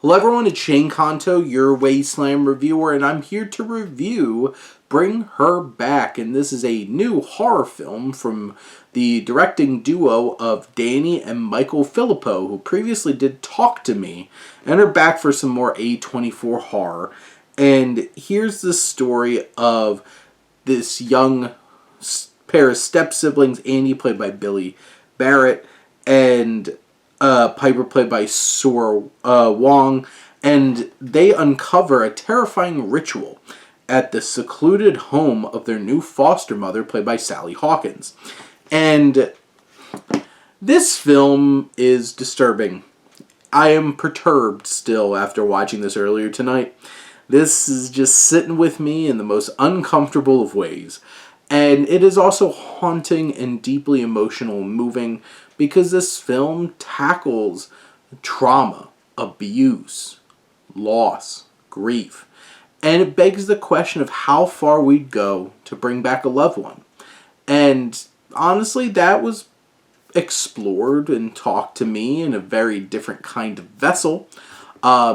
Hello everyone, it's Shane Kanto, your Wasteland reviewer, and I'm here to review Bring Her Back. And this is a new horror film from the directing duo of Danny and Michael Filippo, who previously did Talk to Me, and are back for some more A24 horror. And here's the story of this young pair of step-siblings, Andy, played by Billy Barrett, and Piper, played by Sora Wong, and they uncover a terrifying ritual at the secluded home of their new foster mother, played by Sally Hawkins. And this film is disturbing. I am perturbed still after watching this earlier tonight. This is just sitting with me in the most uncomfortable of ways. And it is also haunting and deeply emotional and moving because this film tackles trauma, abuse, loss, grief. And it begs the question of how far we'd go to bring back a loved one. And honestly, that was explored and talked to me in a very different kind of vessel.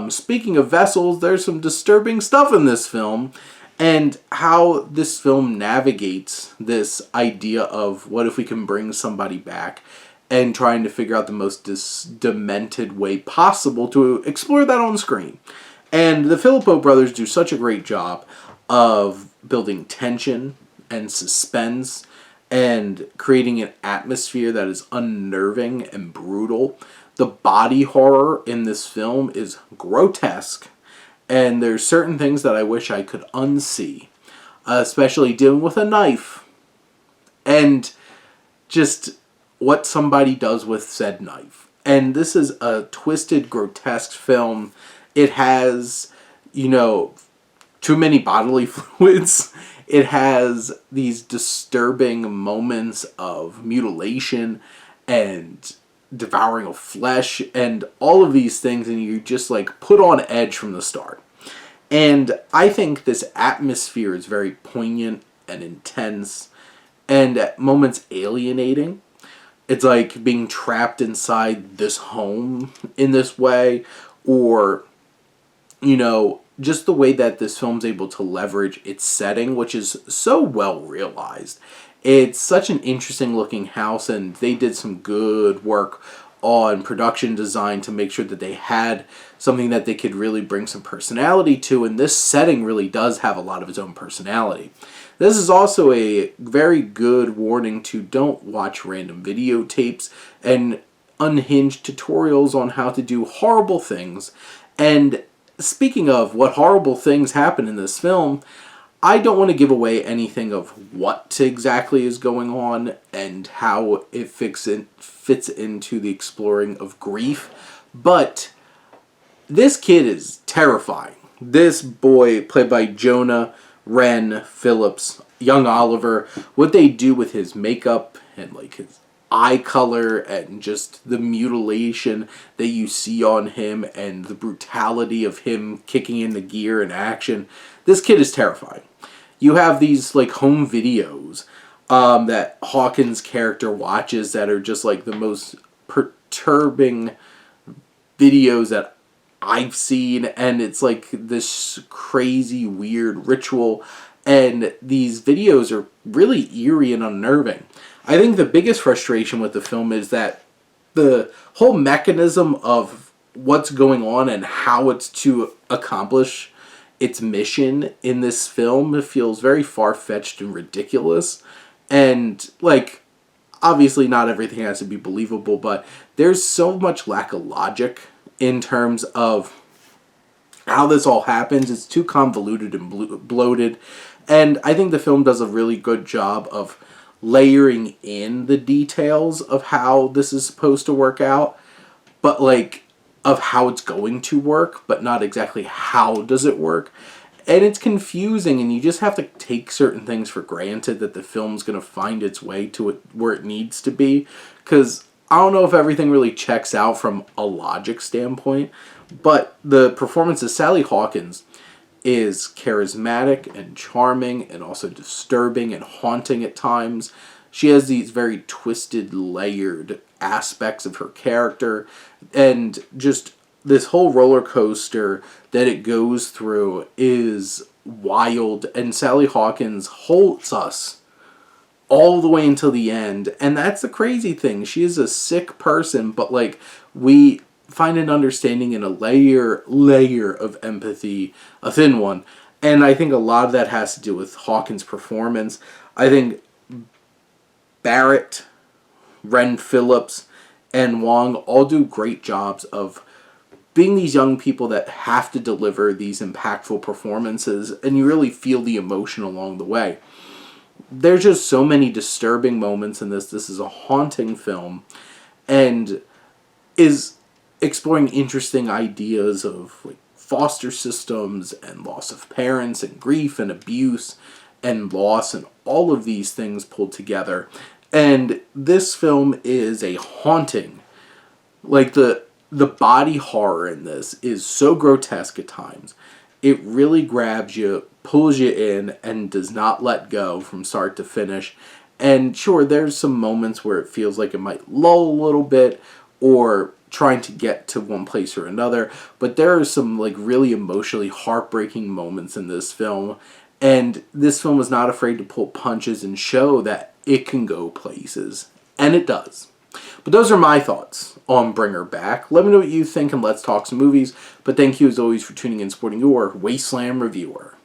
Speaking of vessels, there's some disturbing stuff in this film, and how this film navigates this idea of what if we can bring somebody back, and trying to figure out the most demented way possible to explore that on screen. And the Filippo brothers do such a great job of building tension and suspense and creating an atmosphere that is unnerving and brutal. The body horror in this film is grotesque, and there's certain things that I wish I could unsee, especially dealing with a knife and just what somebody does with said knife. And this is a twisted, grotesque film. It has, too many bodily fluids. It has these disturbing moments of mutilation and devouring of flesh and all of these things, and you just put on edge from the start. And I think this atmosphere is very poignant and intense and at moments alienating. It's like being trapped inside this home in this way, or just the way that this film's able to leverage its setting, which is so well realized. It's such an interesting looking house, and they did some good work on production design to make sure that they had something that they could really bring some personality to, and this setting really does have a lot of its own personality. This is also a very good warning to don't watch random videotapes and unhinged tutorials on how to do horrible things. And speaking of what horrible things happen in this film, I don't want to give away anything of what exactly is going on and how it fits into the exploring of grief, but this kid is terrifying. This boy, played by Jonah Wren Phillips, young Oliver, what they do with his makeup and his eye color and just the mutilation that you see on him and the brutality of him kicking into gear and action. This kid is terrifying. You have these home videos that Hawkins' character watches that are just the most perturbing videos that I've seen, and it's this crazy weird ritual, and these videos are really eerie and unnerving. I think the biggest frustration with the film is that the whole mechanism of what's going on and how it's to accomplish its mission in this film feels very far-fetched and ridiculous. And, obviously not everything has to be believable, but there's so much lack of logic in terms of how this all happens. It's too convoluted and bloated. And I think the film does a really good job of layering in the details of how this is supposed to work out, but of how it's going to work, but not exactly how does it work. And it's confusing, and you just have to take certain things for granted that the film's going to find its way to it where it needs to be, because I don't know if everything really checks out from a logic standpoint, but the performance of Sally Hawkins is charismatic and charming and also disturbing and haunting at times. She has these very twisted, layered aspects of her character, and just this whole roller coaster that it goes through is wild, and Sally Hawkins holds us all the way until the end. And that's the crazy thing. She is a sick person, but like we find an understanding and a layer of empathy, a thin one. And I think a lot of that has to do with Hawkins' performance. I think Barrett, Ren Phillips, and Wong all do great jobs of being these young people that have to deliver these impactful performances, and you really feel the emotion along the way. There's just so many disturbing moments in this. This is a haunting film, and is exploring interesting ideas of like foster systems and loss of parents and grief and abuse and loss and all of these things pulled together. And this film is a haunting. Like the body horror in this is so grotesque at times. It really grabs you, pulls you in, and does not let go from start to finish. And sure, there's some moments where it feels like it might lull a little bit, or trying to get to one place or another, but there are some like really emotionally heartbreaking moments in this film, and this film is not afraid to pull punches and show that it can go places, and it does. But those are my thoughts on Bring Her Back. Let me know what you think, and let's talk some movies. But thank you as always for tuning in and supporting your Wasteland reviewer.